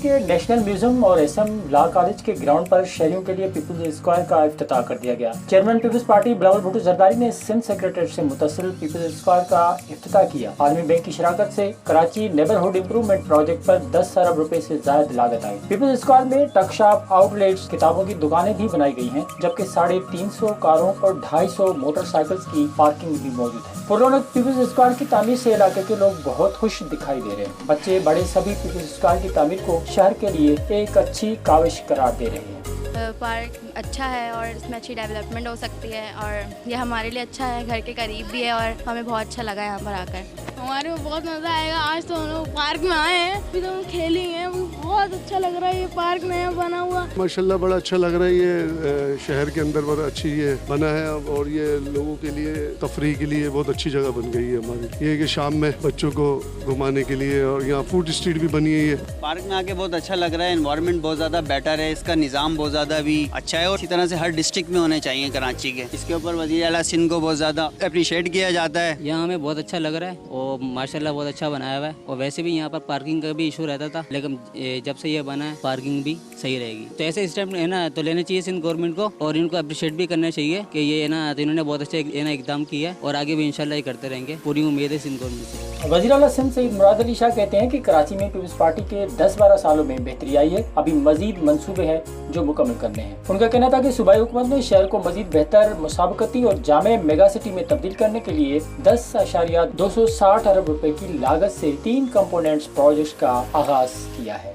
के national museum और SM law college के ग्राउंड पर शहरियों के लिए पीपल्स स्क्वायर का इफ्तिताह कर दिया गया। चेयरमैन पीपल्स पार्टी बिलावल भुट्टो जरदारी ने सिंध सेक्रेटरीट से मुतसिल पीपल्स स्क्वायर का इफ्तिताह किया। आलमी बैंक की शराकत से कराची नेबरहुड इम्प्रूवमेंट प्रोजेक्ट पर 10 अरब रुपए से ज्यादा लागत आई। पीपल्स स्क्वायर में टक शॉप, आउटलेट्स, किताबों की दुकानें भी बनाई गई हैं, जबकि 350 कारों और 250 मोटरसाइकिल्स की पार्किंग भी मौजूद है। पुरौनक पीपल्स स्क्वायर की तामीर से इलाके के लोग बहुत खुश दिखाई दे रहे हैं। बच्चे बड़े सभी पीपल्स स्क्वायर की तामीर को शहर के लिए एक अच्छी काविश करार दे रहे हैं। पार्क अच्छा है और इसमें अच्छी डेवलपमेंट हो सकती है और यह हमारे लिए अच्छा है, घर के करीब भी है और हमें बहुत अच्छा लगा यहाँ पर आकर। हमारे को बहुत मज़ा आएगा। आज तो हम लोग पार्क में आए हैं, अभी तो हम खेलेंगे। बहुत अच्छा लग रहा है, ये पार्क नया बना हुआ माशाल्लाह बड़ा अच्छा लग रहा है। ये शहर के अंदर बड़ा अच्छी ये बना है और ये लोगों के लिए तफरीह के लिए बहुत अच्छी जगह बन गई है हमारी। ये कि शाम में बच्चों को घुमाने के लिए और यहाँ फूड स्ट्रीट भी बनी है। ये पार्क में आके बहुत अच्छा लग रहा है। एनवायरनमेंट बहुत ज़्यादा बेटर है, इसका निज़ाम बहुत ज़्यादा भी अच्छा है और इसी तरह से हर डिस्ट्रिक्ट में होने चाहिए कराची के। इसके ऊपर वज़ीर आला सिंध को बहुत ज़्यादा अप्रिशिएट किया जाता है। यहाँ हमें बहुत अच्छा लग रहा है और माशाल्लाह बहुत अच्छा बनाया हुआ है। और वैसे भी यहाँ पर पार्किंग का भी इशू रहता था, लेकिन जब से ये बना है पार्किंग भी सही रहेगी। तो ऐसे स्टेप है ना तो लेने चाहिए सिंध गवर्नमेंट को और इनको अप्रिशिएट भी करना चाहिए कि ये ना तो इन्होंने बहुत अच्छे इकदाम किया है और आगे भी इंशाल्लाह ये करते रहेंगे। पूरी उम्मीद है सिंध गवर्नमेंट से। वज़ीर आला सिंध सईद मुराद अली शाह कहते हैं कि कराची में पीपल्स पार्टी के 10-12 सालों में बेहतरी आई है। अभी मजीद मंसूबे हैं जो मुकम्मल करने हैं। उनका कहना था कि सूबाई हुकूमत ने शहर को मजीद बेहतर, मुसाबकती और जामे मेगा सिटी में तब्दील करने के लिए 10.260 अरब रुपए की लागत से 3 कंपोनेंट्स प्रोजेक्ट का आगाज किया है।